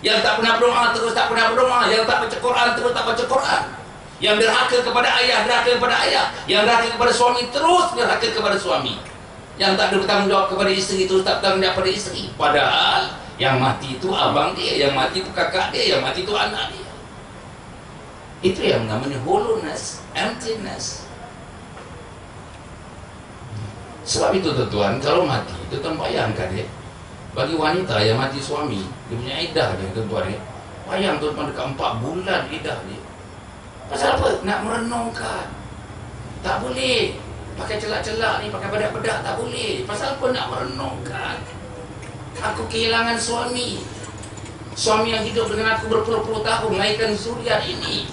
Yang tak pernah berdoa terus tak pernah berdoa. Yang tak baca Quran terus tak baca Quran. Yang derhaka kepada ayah, derhaka kepada ayah. Yang derhaka kepada suami terus derhaka kepada suami. Yang tak ada bertanggungjawab kepada isteri terus tak bertanggungjawab kepada isteri. Padahal yang mati itu abang dia, yang mati itu kakak dia, yang mati itu anak dia. Itu yang namanya hollowness, emptiness. Sebab itu tuan, kalau mati, tuan bayangkan ya, bagi wanita yang mati suami, dia punya iddah dia tuan ya. Bayang tuan dekat 4 bulan iddah dia. Pasal apa? Nak merenungkan. Tak boleh. Pakai celak-celak ni, pakai bedak-bedak tak boleh. Pasal apa nak merenungkan? Aku kehilangan suami. Suami yang hidup dengan aku berpuluh-puluh tahun, melahirkan zuriat ini.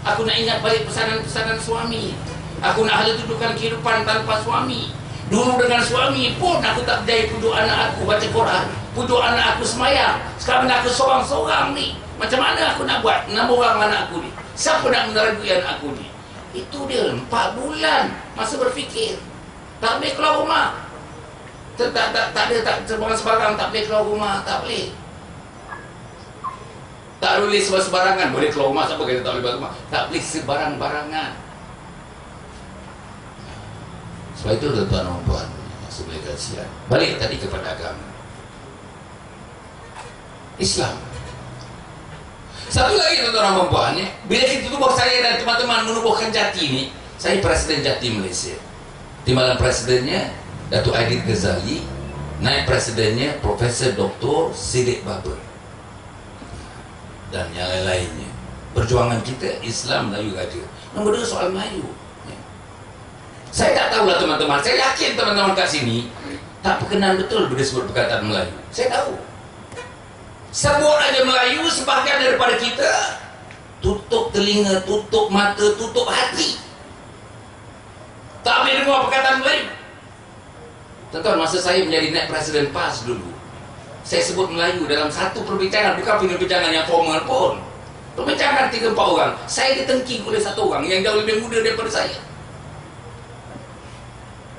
Aku nak ingat balik pesanan-pesanan suami. Aku nak hala dudukan kehidupan tanpa suami. Dulu dengan suami pun aku tak berjaya pujuk anak aku baca Quran, pujuk anak aku semayang. Sekarang aku seorang-seorang ni. Macam mana aku nak buat? 6 orang anak aku ni. Siapa nak meneragui anak aku ni? Itu dia 4 bulan masa berfikir. Tak boleh keluar rumah. Tak ada sebarang-sebarang, tak boleh keluar rumah, tak boleh. Tak boleh sebarangan, boleh keluar rumah, siapa kata tak boleh keluar rumah? Tak boleh sebarang-barangan. Sebab itu tuan-tuan dan puan, sebagai kasihan. Balik tadi kepada agama Islam. Satu lagi tuan-tuan dan puan, bila kita tubuh, saya dan teman-teman menubuhkan Jati ni, saya Presiden Jati Malaysia. Timbalan presidennya Datuk Aidit Ghazali, naib presidennya Profesor Dr. Siddiq Baber, dan yang lain-lainnya. Perjuangan kita Islam Melayu Raja. Nombor 2 soal Melayu. Saya tak tahulah teman-teman, saya yakin teman-teman kat sini tak berkenan betul bila sebut perkataan Melayu. Saya tahu. Sebut aja Melayu, sebahagian daripada kita tutup telinga, tutup mata, tutup hati. Tak boleh dengar perkataan Melayu. Tuan-tuan, masa saya menjadi naib presiden PAS dulu, saya sebut Melayu dalam satu perbincangan, bukan perbincangan yang formal pun. Perbincangan 3-4 orang, saya ditengking oleh satu orang yang jauh lebih muda daripada saya.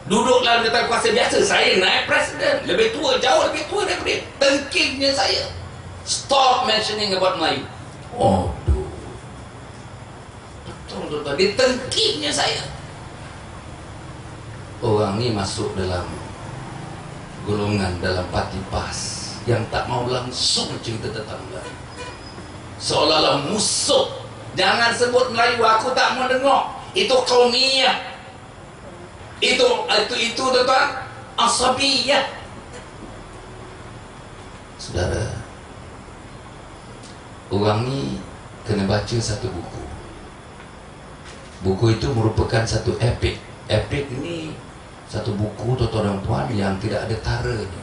Duduk dalam jawatan kuasa biasa, saya naib presiden, lebih tua, jauh lebih tua daripada dia. Tengkingnya saya. Stop mentioning about Melayu. Oh, betul-betul dia tengkingnya saya. Orang ni masuk dalam golongan dalam parti PAS yang tak mau langsung cerita tentang Melayu, seolah-olah musuh. Jangan sebut Melayu, aku tak mau dengar. Itu qaumiyah. Itu tuan-tuan, asabiyah. Saudara, orang ni kena baca satu buku. Buku itu merupakan satu epik. Epik ni satu buku tuan-tuan dan puan yang tidak ada taranya.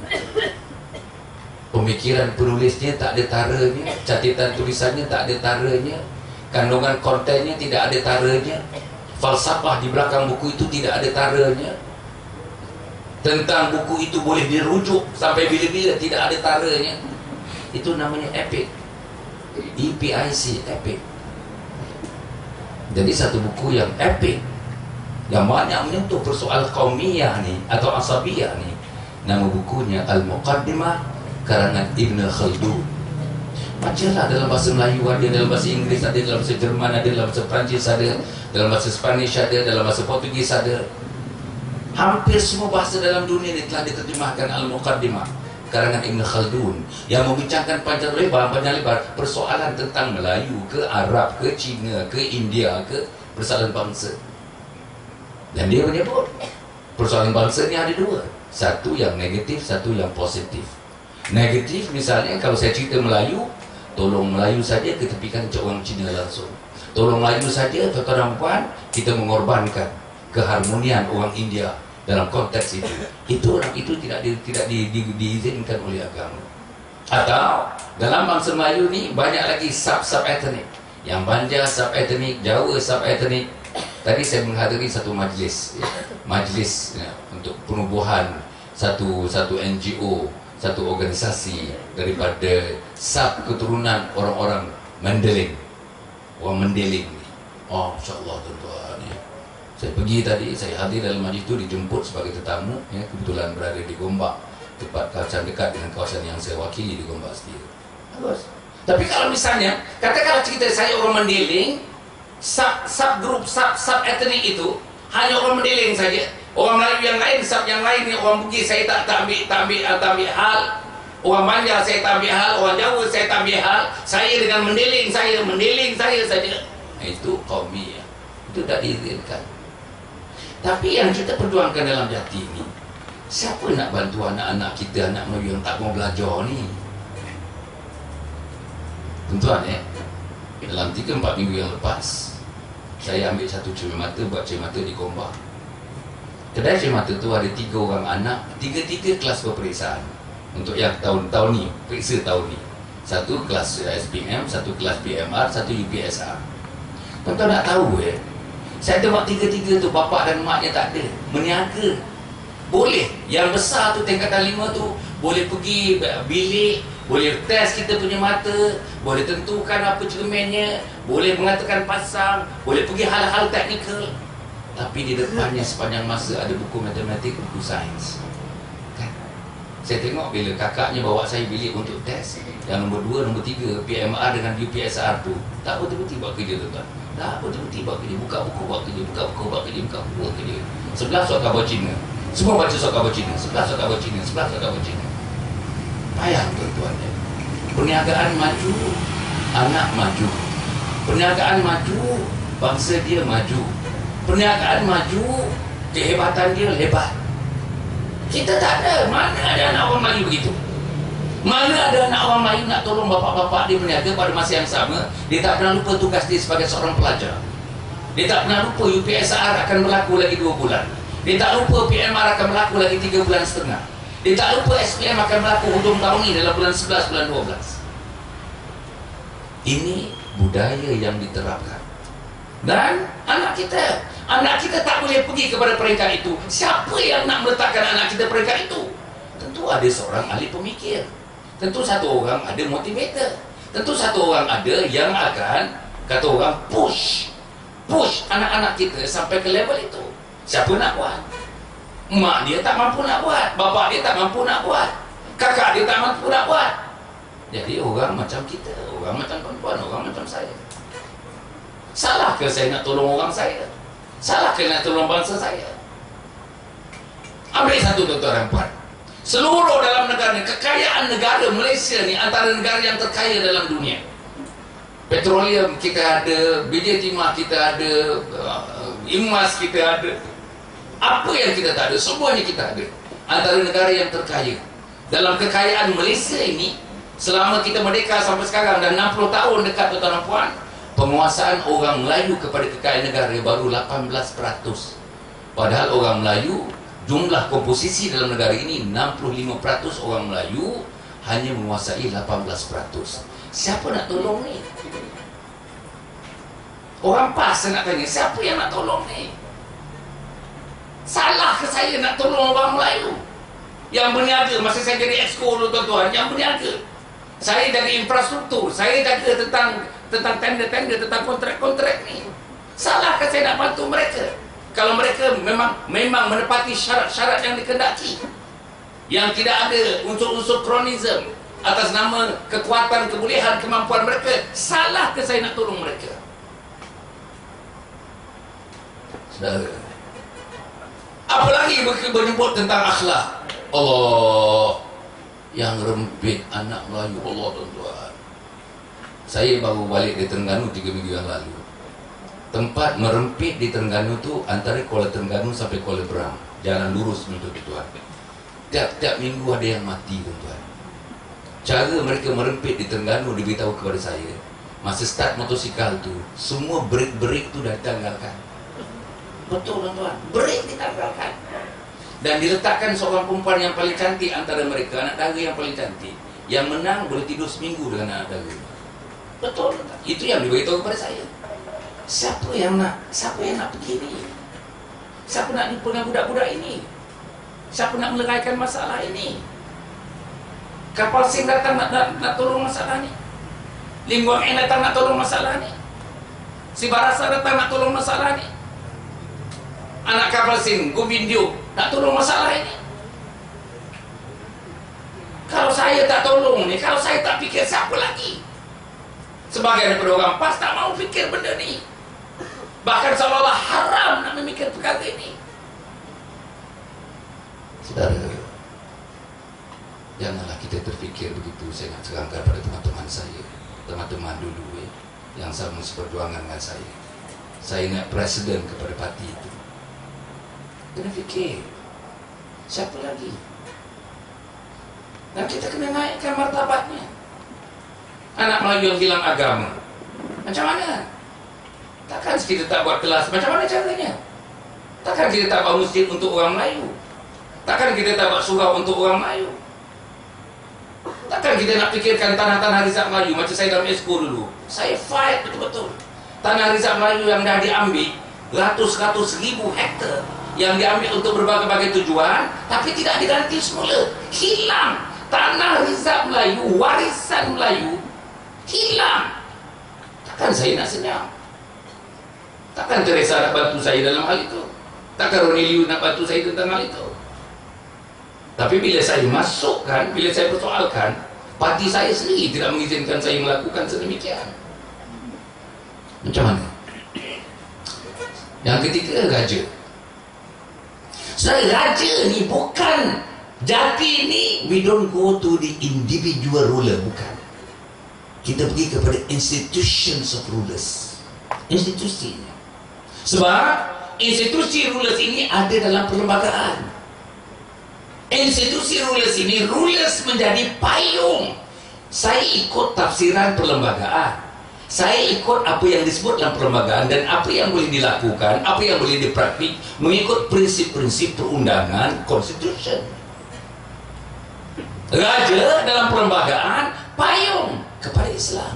Pemikiran penulisnya tak ada taranya, catatan tulisannya tak ada taranya, kandungan kontennya tidak ada taranya, falsafah di belakang buku itu tidak ada taranya. Tentang buku itu boleh dirujuk sampai bila-bila, tidak ada taranya. Itu namanya epik. EPIC, epik. Jadi satu buku yang epik, yang banyak menyentuh persoalan qaumiyah ni atau asabiyah ni. Nama bukunya Al-Muqaddimah karangan Ibn Khaldun. Bacalah dalam bahasa Melayu ada, dalam bahasa Inggeris ada, dalam bahasa Jerman ada, dalam bahasa Perancis ada, dalam bahasa Spanish ada, dalam bahasa Portugis ada. Hampir semua bahasa dalam dunia ini telah diterjemahkan Al-Muqaddimah karangan Ibn Khaldun, yang membincangkan panjang lebar persoalan tentang Melayu ke Arab ke Cina ke India ke persoalan bangsa. Dan dia menyebut persoalan bangsa ni ada 2, satu yang negatif, satu yang positif. Negatif misalnya kalau saya cerita Melayu, tolong Melayu saja ketepikan orang Cina langsung. Tolong Melayu saja tuan-tuan dan puan, kita mengorbankan keharmonian orang India dalam konteks itu. Itu orang itu tidak diizinkan oleh agama. Atau dalam bangsa Melayu ni banyak lagi sub-etnik. Yang Banjar sub-etnik, Jawa sub-etnik. Tadi saya menghadiri satu majlis untuk penubuhan satu NGO, satu organisasi daripada sub keturunan orang-orang Mendeling, orang Mendeling ni. Oh, insyaAllah tuan-tuan ya. Saya pergi tadi, saya hadir dalam majlis itu, dijemput sebagai tetamu ya, kebetulan berada di Gombak, tempat kawasan dekat dengan kawasan yang saya wakili di Gombak sendiri. Bagus. Tapi kalau misalnya, katakanlah cerita saya orang Mendeling, sub grup etnik itu hanya orang Mendeling saja. Orang Melayu yang lain, sub yang lain, orang Bugis saya tak ambil hal. Orang Banjar saya tak ambil hal, orang Jawa saya tak ambil hal. Saya dengan Mendeling saya saja. Itu qaumiyah. Itu tak diizinkan. Tapi yang kita perjuangkan dalam Jati ini, siapa nak bantu anak-anak kita, anak Melayu yang tak mau belajar ni? Tuan-tuan dalam 3-4 minggu yang lepas, saya ambil satu cermin mata, buat cermin mata di Gombak. Kedai cermin mata tu ada 3 orang anak, 3 kelas peperiksaan. Untuk yang tahun ni, periksa tahun ni. Satu kelas SPM, satu kelas PMR, satu UPSR. Tuan-tuan nak tahu saya tengok 3 tu bapak dan maknya tak ada, meniaga. Boleh, yang besar tu tingkatan 5 tu boleh pergi bilik, boleh test kita punya mata, boleh tentukan apa cerminnya, boleh mengatakan pasang, boleh pergi hal-hal teknikal. Tapi di depannya sepanjang masa ada buku matematik, buku sains. Kan? Saya tengok bila kakaknya bawa saya bilik untuk test, yang nombor 2, nombor 3 PMR dengan UPSR tu, tak betul-betul buat kerja tuan-tuan. Tak betul-betul buat kerja, buka buku buat kerja, buka buku buat kerja, buka buku buat kerja. Sebelah surat khabar Cina, semua baca surat khabar Cina, sebelah surat khabar Cina, sebelah surat khabar Cina. Payah tuan-tuan. Perniagaan maju, anak maju. Perniagaan maju, bangsa dia maju. Perniagaan maju, kehebatan dia hebat. Kita tak ada. Mana ada anak orang Melayu begitu? Mana ada anak orang Melayu nak tolong bapak-bapak dia berniaga pada masa yang sama? Dia tak pernah lupa tugas dia sebagai seorang pelajar. Dia tak pernah lupa UPSR akan berlaku lagi 2 bulan. Dia tak lupa PMR akan berlaku lagi 3 bulan setengah. Dia tak lupa SPM akan berlaku hujung tahun ini dalam bulan 11, bulan 12. Ini budaya yang diterapkan. Dan anak kita tak boleh pergi kepada peringkat itu. Siapa yang nak meletakkan anak kita peringkat itu? Tentu ada seorang ahli pemikir. Tentu satu orang ada motivator. Tentu satu orang ada yang akan, kata orang, push anak-anak kita sampai ke level itu. Siapa nak buat? Mak dia tak mampu nak buat, bapak dia tak mampu nak buat, kakak dia tak mampu nak buat. Jadi orang macam kita, orang macam perempuan, orang macam saya. Salah ke saya nak tolong orang saya? Salah ke nak tolong bangsa saya? Ambil satu tuan-tuan dan puan. Seluruh dalam negara, kekayaan negara Malaysia ni antara negara yang terkaya dalam dunia. Petroleum kita ada, biji timah kita ada, emas kita ada. Apa yang kita tak ada, semuanya kita ada. Antara negara yang terkaya. Dalam kekayaan Malaysia ini, selama kita merdeka sampai sekarang dan 60 tahun dekat tuan-tuan dan puan, penguasaan orang Melayu kepada kekayaan negara baru 18%. Padahal orang Melayu, jumlah komposisi dalam negara ini 65% orang Melayu hanya menguasai 18%. Siapa nak tolong ni? Orang PAS saya nak tanya, siapa yang nak tolong ni? Salah ke saya nak tolong orang Melayu yang berniaga? Masa saya jadi exco dulu tuan-tuan, yang berniaga, saya dari infrastruktur, saya jaga tentang tender-tender, tentang kontrak-kontrak ni. Salah ke saya nak bantu mereka kalau mereka memang menepati syarat-syarat yang dikehendaki, yang tidak ada unsur-unsur kronisme atas nama kekuatan, kebolehan, kemampuan mereka? Salah ke saya nak tolong mereka? Saudara, apalagi menyebut tentang akhlak. Allah yang rempit anak Melayu. Allah tuan-tuan, saya baru balik di Terengganu 3 minggu yang lalu. Tempat merempit di Terengganu tu antara Kuala Terengganu sampai Kuala Berang, jalan lurus betul tuan. Tiap-tiap minggu ada yang mati tuan-tuan. Cara mereka merempit di Terengganu diberitahu kepada saya, masa start motosikal tu semua brake tu dah ditanggalkan. Betul tuan-tuan, brake ditanggalkan. Dan diletakkan seorang perempuan yang paling cantik antara mereka, anak dara yang paling cantik. Yang menang boleh tidur seminggu dengan anak dara. Betul tuan-tuan. Itu yang diberitahu kepada saya. Siapa yang nak pergi ni? Siapa nak nipu dengan budak-budak ini? Siapa nak meleraikan masalah ini? Kapal Sing datang nak tolong masalah ni. Lim Guang Eng datang nak tolong masalah ni. Si Barasa datang nak tolong masalah ni. Anak kapal Sing, Govindio, nak tolong masalah ini. Kalau saya tak tolong ni, kalau saya tak fikir, siapa lagi? Sebagian daripada orang PAS tak mau fikir benda ni. Bahkan seolah-olah haram nak memikir perkara ini. Saudara, janganlah kita terfikir begitu. Saya nak terangkan pada teman-teman saya, teman-teman dulu yang sama seperjuangan dengan saya. Saya ingat presiden kepada parti itu. Kena fikir, siapa lagi? Dan kita kena naikkan martabatnya. Anak Melayu yang hilang agama, macam mana? Takkan kita tak buat kelas, macam mana caranya? Takkan kita tak buat masjid untuk orang Melayu? Takkan kita tak buat surau untuk orang Melayu? Takkan kita nak fikirkan tanah-tanah Rizal Melayu? Macam saya dalam esko dulu, saya fight betul-betul. Tanah Rizal Melayu yang dah diambil ratus-ratus ribu hektar, yang diambil untuk berbagai-bagai tujuan, tapi tidak diganti semula. Hilang tanah Rizal Melayu, warisan Melayu, hilang. Takkan saya nak senyap? Takkan Teresa nak bantu saya dalam hal itu? Takkan Ronelio nak bantu saya tentang hal itu? Tapi bila saya masukkan, bila saya persoalkan, parti saya sendiri tidak mengizinkan saya melakukan sedemikian. Macam mana? Yang ketiga, raja. Saudara, raja ni bukan jati ni, we don't go to the individual ruler, bukan. Kita pergi kepada institutions of rulers, institusinya. Sebab institusi rulers ini ada dalam perlembagaan. Institusi rulers ini, rulers menjadi payung. Saya ikut tafsiran perlembagaan, saya ikut apa yang disebut dalam perlembagaan, dan apa yang boleh dilakukan, apa yang boleh dipraktik mengikut prinsip-prinsip perundangan, constitution. Raja dalam perlembagaan payung kepada Islam,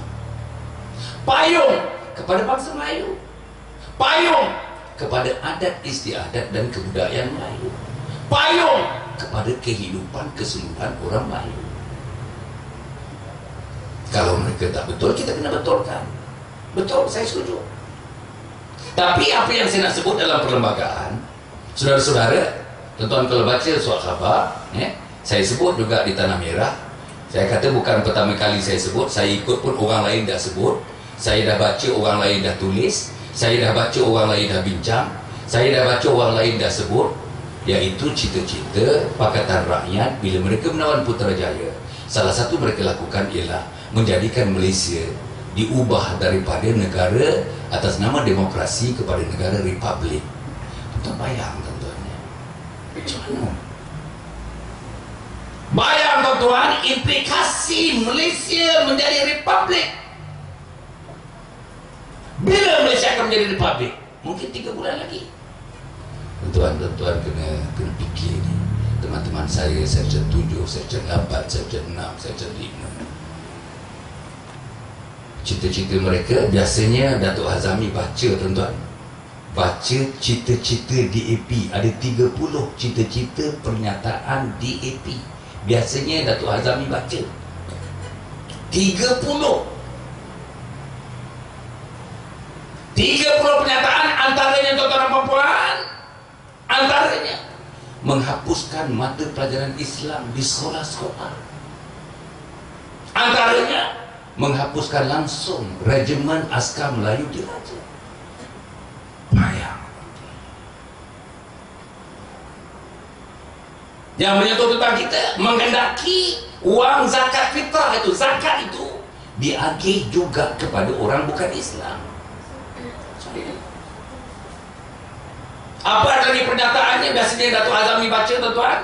payung kepada bangsa Melayu, payung kepada adat istiadat dan kebudayaan Melayu, payung kepada kehidupan keseluruhan orang Melayu. Kalau mereka tak betul, kita kena betulkan. Betul, saya setuju. Tapi apa yang saya nak sebut dalam perlembagaan, saudara-saudara, tuan-tuan kalau baca surat khabar, saya sebut juga di Tanah Merah. Saya kata bukan pertama kali saya sebut, saya ikut pun orang lain dah sebut, saya dah baca orang lain dah tulis, saya dah baca orang lain dah bincang, saya dah baca orang lain dah sebut, iaitu cita-cita Pakatan Rakyat bila mereka menawan Putrajaya. Salah satu mereka lakukan ialah menjadikan Malaysia diubah daripada negara atas nama demokrasi kepada negara republik. Tuan bayang tuan-tuannya, macam mana? Bayang tuan-tuan, implikasi Malaysia menjadi republik. Bila Malaysia akan menjadi republik? Mungkin 3 bulan lagi. Tuan-tuan kena fikir ni. Teman-teman saya, Seksyen 7, Seksyen 8, Seksyen 6, Seksyen 5. Cita-cita mereka, biasanya Datuk Hazami baca tuan-tuan, baca cita-cita DAP. Ada 30 cita-cita pernyataan DAP. Biasanya Datuk Hazami baca 30 pernyataan. Antaranya tuan-tuan dan puan-puan, antaranya menghapuskan mata pelajaran Islam di sekolah-sekolah, antaranya menghapuskan langsung regimen askar Melayu di Raja. Bayang. Yang menyentuh tentang kita, menghendaki uang zakat fitrah itu, zakat itu diagih juga kepada orang bukan Islam. Apa lagi pernyataannya? Biasanya Datuk Hazami baca tuan-tuan.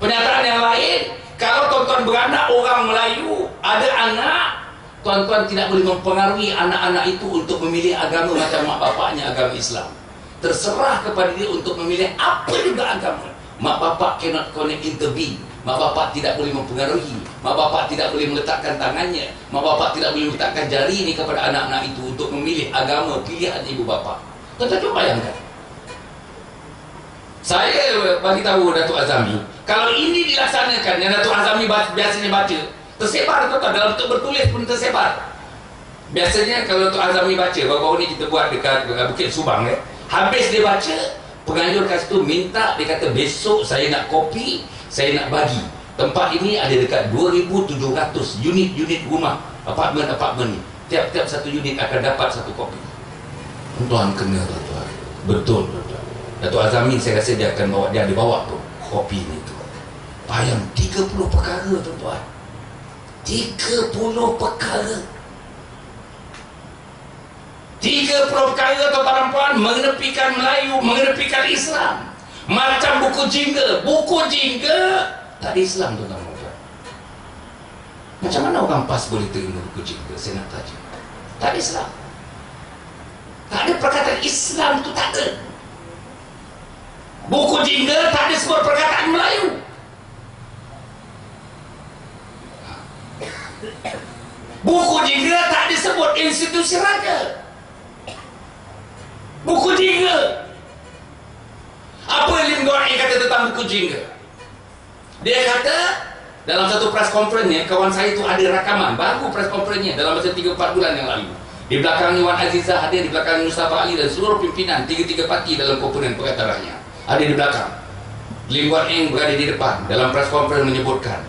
Pernyataan yang lain, kalau tuan-tuan beranak orang Melayu, ada anak, tuan-tuan tidak boleh mempengaruhi anak-anak itu untuk memilih agama macam mak bapaknya agama Islam. Terserah kepada dia untuk memilih apa juga agama. Mak bapak cannot intervene. Mak bapak tidak boleh mempengaruhi. Mak bapak tidak boleh meletakkan tangannya. Mak bapak tidak boleh meletakkan jari ini kepada anak-anak itu untuk memilih agama pilihan ibu bapa. Tuan-tuan cuba bayangkan. Saya bagi tahu Datuk Hazami, kalau ini dilaksanakan, yang Datuk Hazami biasanya baca, tersebar tuan-tuan, dalam bentuk bertulis pun tersebar. Biasanya kalau Datuk Hazami baca, baru-baru ni kita buat dekat Bukit Subang, habis dia baca, penganjur kat situ minta, dia kata besok saya nak kopi, saya nak bagi Tempat ini ada dekat 2,700 unit-unit rumah, apartmen-apartmen ni. Tiap-tiap satu unit akan dapat satu kopi. Tuan kena tuan. Betul tuan. Datuk Azamin saya rasa dia akan bawa, dia ada bawa tu kopi ni tu. Bayang 30 perkara tuan. 30 perkara. 30 perkara tuan puan mengenepikan Melayu, mengenepikan Islam. Macam buku jingga. Buku jingga tak ada Islam tuan-tuan. Macam mana orang PAS boleh terima buku jingga? Saya nak tanya. Tak ada Islam. Tak ada perkataan Islam tu, tak ada. Buku jingga tak ada sebut perkataan Melayu. Buku jingga tak ada sebut institusi raja. Buku jingga. Apa Lim Guan Eng kata tentang buku jingga? Dia kata dalam satu press conference-nya, kawan saya tu ada rakaman baru press conference-nya dalam masa 3-4 bulan yang lalu. Di belakang Wan Azizah hadir, di belakang Mustafa Ali dan seluruh pimpinan tiga-tiga parti dalam komponen Pakatan Rakyat ada di belakang. Lim Guan Eng berada di depan dalam press conference menyebutkan,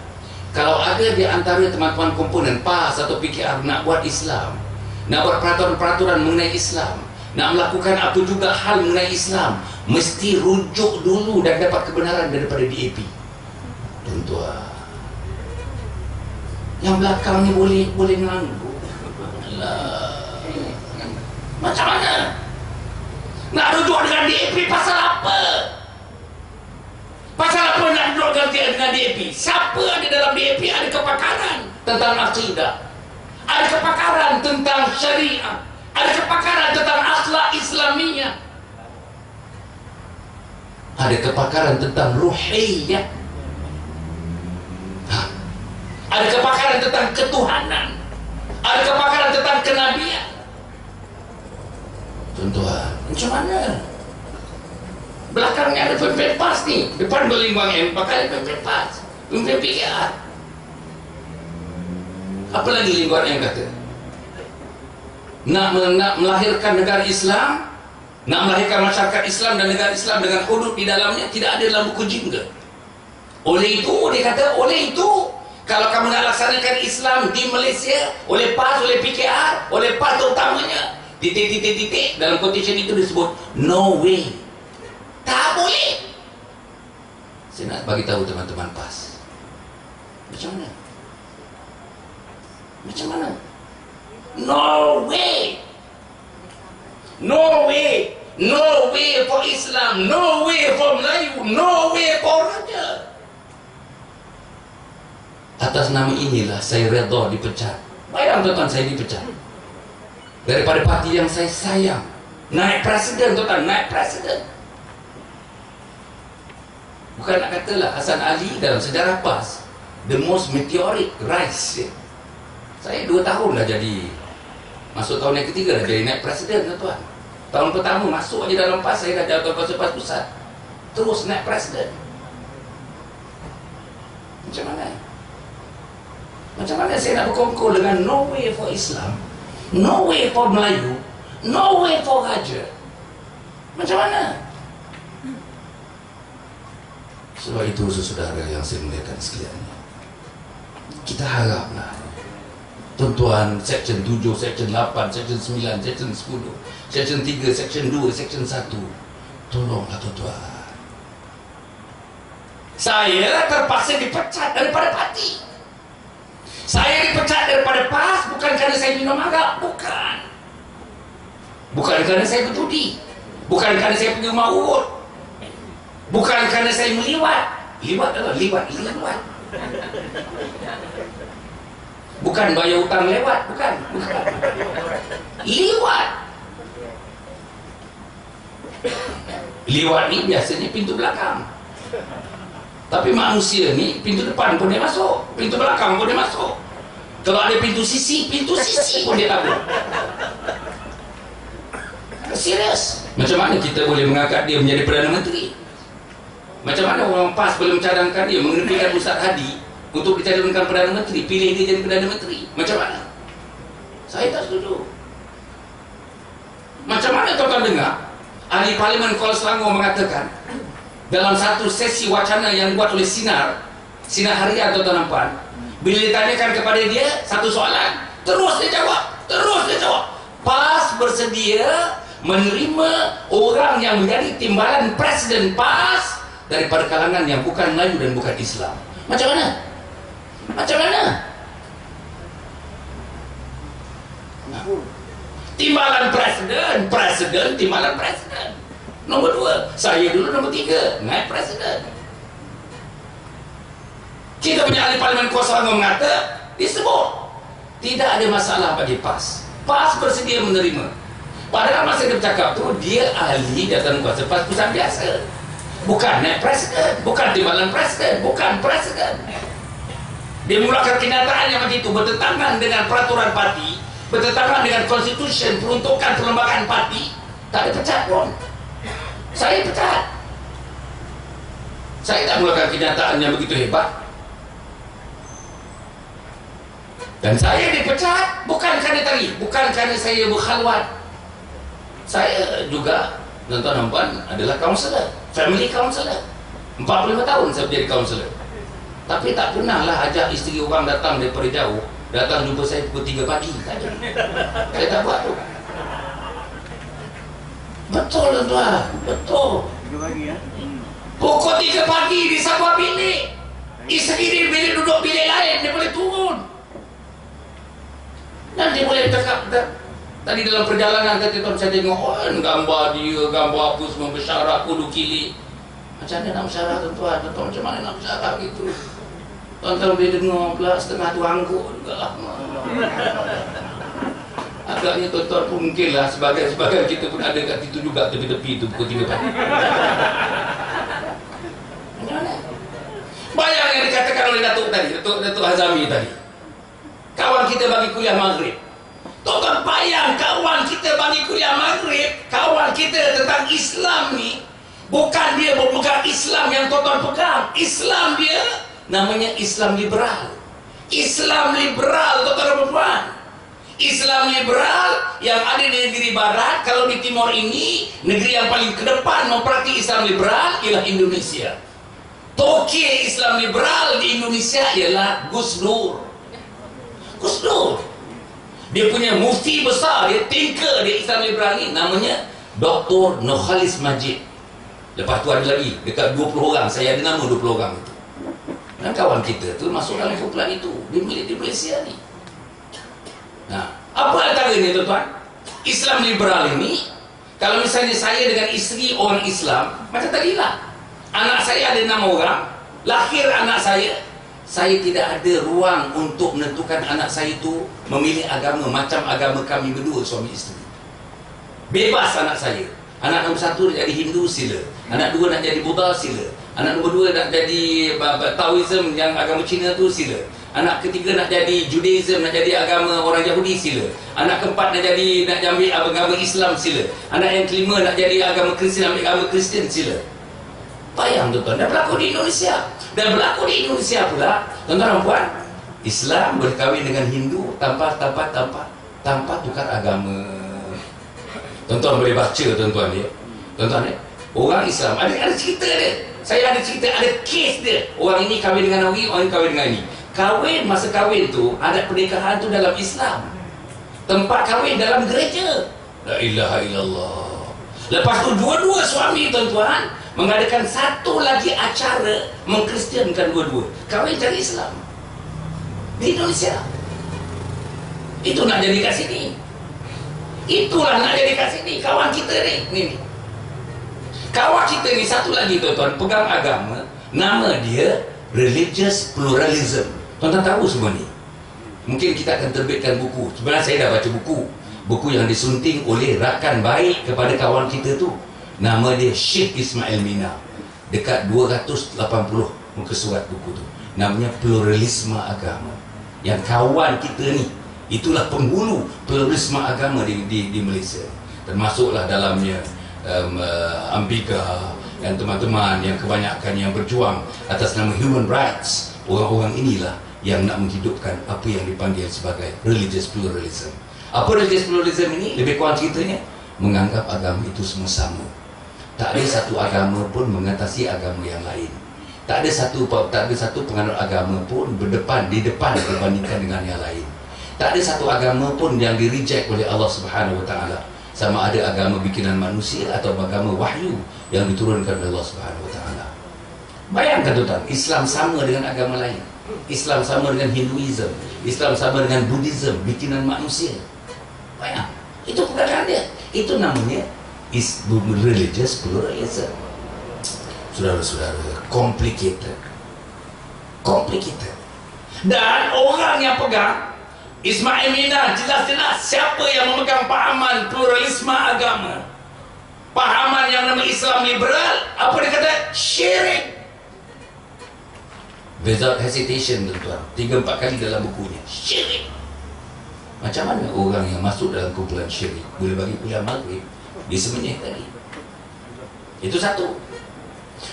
kalau ada di antara teman-teman komponen PAS atau PKR nak buat Islam, nak buat peraturan-peraturan mengenai Islam, nak melakukan apa juga hal mengenai Islam, mesti rujuk dulu dan dapat kebenaran daripada DAP. Tuan-tuan, yang belakang ni boleh mengganggu. Macam mana? Nak duduk dengan DAP pasal apa? Pasal apa nak duduk dengan DAP? Siapa ada dalam DAP ada kepakaran tentang akidah, ada kepakaran tentang syariah, ada kepakaran tentang akhlak Islamiyah, ada kepakaran tentang ruhiyah, ada kepakaran tentang ketuhanan, ada kepakaran tentang kenabian. Tuan-tuan, macam mana? Belakangnya ada pemimpin PAS ni, depan Lim Guan Eng pakai pemimpin PAS, pemimpin PKR. Apa lagi Lim Guan Eng kata? Nak melahirkan negara Islam, nak melahirkan masyarakat Islam dan negara Islam dengan hudud di dalamnya tidak ada dalam buku jingga. Oleh itu, dia kata, oleh itu kalau kamu nak laksanakan Islam di Malaysia oleh PAS, oleh PKR, oleh PAS terutamanya, titik-titik-titik dalam quotation itu disebut no way. Tak boleh. Saya nak bagi tahu teman-teman PAS. Macam mana? Macam mana? No way. No way. No way for Islam. No way for Melayu. No way for Raja. Atas nama inilah saya redha dipecat. Bayang tuan-tuan, saya dipecat daripada parti yang saya sayang. Naik presiden tuan-tuan, naik presiden. Bukan nak katalah Hasan Ali dalam sejarah PAS the most meteoric rise. Saya 2 tahun dah jadi, masuk tahun yang ketiga dah jadi naik presiden tuan-tuan. Tahun pertama masuk aja dalam PAS, saya dah jadi tuan PAS pusat, terus naik presiden. Macam mana? Macam mana saya nak berkongkol dengan no way for Islam, no way for Melayu, no way for Raja? Macam mana? Sebab itu saudara yang saya muliakan sekalian, kita haraplah tuan-tuan, Section 7, Section 8, Section 9, Section 10, Section 3, Section 2, Section 1, tolonglah tuan-tuan. Saya terpaksa dipecat daripada parti. Saya dipecat daripada PAS bukan kerana saya minum arak, bukan. Bukan kerana saya berjudi, bukan kerana saya pergi rumah urut, bukan kerana saya meliwat. Liwat. Bukan bayar hutang lewat, bukan. Liwat. Liwat ni biasanya pintu belakang. Tapi manusia ni pintu depan pun dia masuk, pintu belakang pun dia masuk. Kalau ada pintu sisi pun dia tabur. Serius. Macam mana kita boleh mengangkat dia menjadi Perdana Menteri? Macam mana orang PAS boleh mencadangkan dia, mengenepikan Ustaz Hadi untuk dicalonkan Perdana Menteri, pilih dia jadi Perdana Menteri? Macam mana? Saya tak setuju. Macam mana tuan-tuan dengar ahli Parlimen Kuala Selangor mengatakan dalam satu sesi wacana yang dibuat oleh Sinar, Sinaharian tuan-tuan. Bila ditanyakan kepada dia satu soalan, terus dia jawab. PAS bersedia menerima orang yang menjadi timbalan presiden PAS daripada kalangan yang bukan Melayu dan bukan Islam. Macam mana? Timbalan presiden, timbalan presiden. Nombor 2, saya dulu nombor 3, naik presiden. Kita punya ahli parlimen kuasa mengata, disebut tidak ada masalah bagi PAS. PAS bersedia menerima. Padahal masa dia bercakap tu, dia ahli jabatan kuasa PAS pusat biasa. Bukan naik presiden, bukan timbalan presiden, bukan presiden. Dia mengeluarkan kenyataan yang macam itu bertentangan dengan peraturan parti, bertentangan dengan konstitusi, peruntukan perlembagaan parti. Tak ada pecat pun. Saya pecat. Saya tak mengeluarkan kenyataan yang begitu hebat. Dan saya dipecat bukan kerana tadi, bukan kerana saya berkhalwat. Saya juga, tuan-tuan adalah kaunselor, family counselor. 45 tahun saya menjadi kaunselor. Tapi tak pernahlah ajak isteri orang datang daripada jauh, datang jumpa saya pukul 3 pagi. Saya tak buat tu. Betul tuan-tuan, betul. 3 pagi ya. Pukul 3 pagi di sebuah bilik. Isteri dia bilik duduk bilik lain, dia boleh turun. Dan dia boleh cakap. Tadi dalam perjalanan kata tuan, saya tengok gambar dia, gambar apa semua bersyarat, kudu kili. Macam mana nak bersyarat tuan-tuan? Tuan-tuan macam mana nak bersyarat gitu? Tuan-tuan boleh dengar pula setengah tu angguk juga lah. Agaknya tuan-tuan pun mungkin lah sebagai kita pun ada kat situ juga, tepi-tepi tu pukul 3 pagi. Macam mana? Bayang yang dikatakan oleh Datuk tadi, Datuk Hazami tadi. Kawan kita bagi kuliah maghrib. Tuan-tuan bayang kawan kita bagi kuliah maghrib, kawan kita tentang Islam ni, bukan dia memegang Islam yang tuan-tuan pegang. Islam dia namanya Islam liberal. Islam liberal tuan-tuan dan puan. Islam liberal yang ada di negeri barat. Kalau di timur ini, negeri yang paling ke depan mempraktik Islam liberal ialah Indonesia. Tokey Islam liberal di Indonesia ialah Gus Dur. Dia punya mufti besar, dia thinker dia Islam liberal ni, namanya Dr. Nurkhalis Majid. Lepas tu ada lagi dekat 20 orang, saya ada nama 20 orang itu. Dan kawan kita tu masuk dalam kumpulan itu di Malaysia ni. Nah, apa antara ni tuan-tuan? Islam liberal ini, kalau misalnya saya dengan isteri orang Islam, macam tadilah, anak saya ada 6 orang, lahir anak saya tidak ada ruang untuk menentukan anak saya itu memilih agama macam agama kami berdua suami isteri. Bebas anak saya. Anak nombor 1 nak jadi Hindu, sila. Anak 2 nak jadi Buddha, sila. Anak nombor 2 nak jadi Taoism yang agama Cina tu, sila. Anak ketiga nak jadi Judaism, nak jadi agama orang Yahudi, sila. Anak keempat nak ambil agama Islam, sila. Anak yang kelima nak jadi agama Kristian, ambil agama Kristian, sila. Bayang tuan-tuan, dah berlaku di Indonesia. Dan berlaku di Indonesia pula, tuan-tuan dan puan, Islam berkahwin dengan Hindu tanpa tukar agama. Tuan-tuan boleh baca tuan-tuan ya. Tuan-tuan ya, orang Islam ada cerita dia. Saya ada cerita, ada kes dia. Orang ini kahwin dengan orang ini kahwin dengan ini. Kahwin, masa kahwin tu, adat pernikahan tu dalam Islam. Tempat kahwin dalam gereja. La ilaha illallah. Lepas tu dua-dua suami tuan-tuan mengadakan satu lagi acara mengkristiankan dua-dua. Kahwin cari Islam di Indonesia. Itu nak jadi kat sini. Itulah nak jadi kat sini. Kawan kita ni. Kawan kita ni satu lagi tuan-tuan, pegang agama. Nama dia Religious Pluralism. Tuan-tuan tahu semua ni. Mungkin kita akan terbitkan buku. Sebenarnya saya dah baca buku yang disunting oleh rakan baik kepada kawan kita tu. Nama dia Syekh Ismail Mina. Dekat 280 muka surat buku tu. Namanya Pluralisme Agama. Yang kawan kita ni, itulah penghulu pluralisme agama di Malaysia. Termasuklah dalamnya Ambika dan teman-teman yang kebanyakan yang berjuang atas nama human rights. Orang-orang inilah yang nak menghidupkan apa yang dipanggil sebagai religious pluralism. Apa religious pluralism ini? Lebih kurang ceritanya, menganggap agama itu semua sama. Tak ada satu agama pun mengatasi agama yang lain. Tak ada satu penganut agama pun di depan berbandingkan dengan yang lain. Tak ada satu agama pun yang di-reject oleh Allah Subhanahu Wa Taala. Sama ada agama bikinan manusia atau agama wahyu yang diturunkan oleh Allah Subhanahu Wa Taala. Bayangkan tuan, Islam sama dengan agama lain. Islam sama dengan Hinduism, Islam sama dengan Buddhism, bikinan manusia. Bayang, itu perbedaan dia. Itu namanya religious pluralism. Saudara-saudara, complicated. Dan orang yang pegang Ismail Minah jelas-jelas siapa yang memegang pahaman pluralisme agama, pahaman yang nama Islam liberal. Apa dia kata? Syirik. Without hesitation, tuan-tuan, 3-4 kali dalam bukunya, syirik. Macam mana orang yang masuk dalam kumpulan syirik boleh bagi kuliah maghrib disemenyih tadi? Itu satu.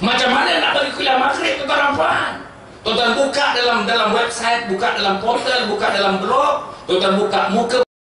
Macam mana nak bagi kuliah maghrib, tuan-tuan faham? Tuan-tuan buka dalam website, buka dalam portal, buka dalam blog, tuan-tuan buka muka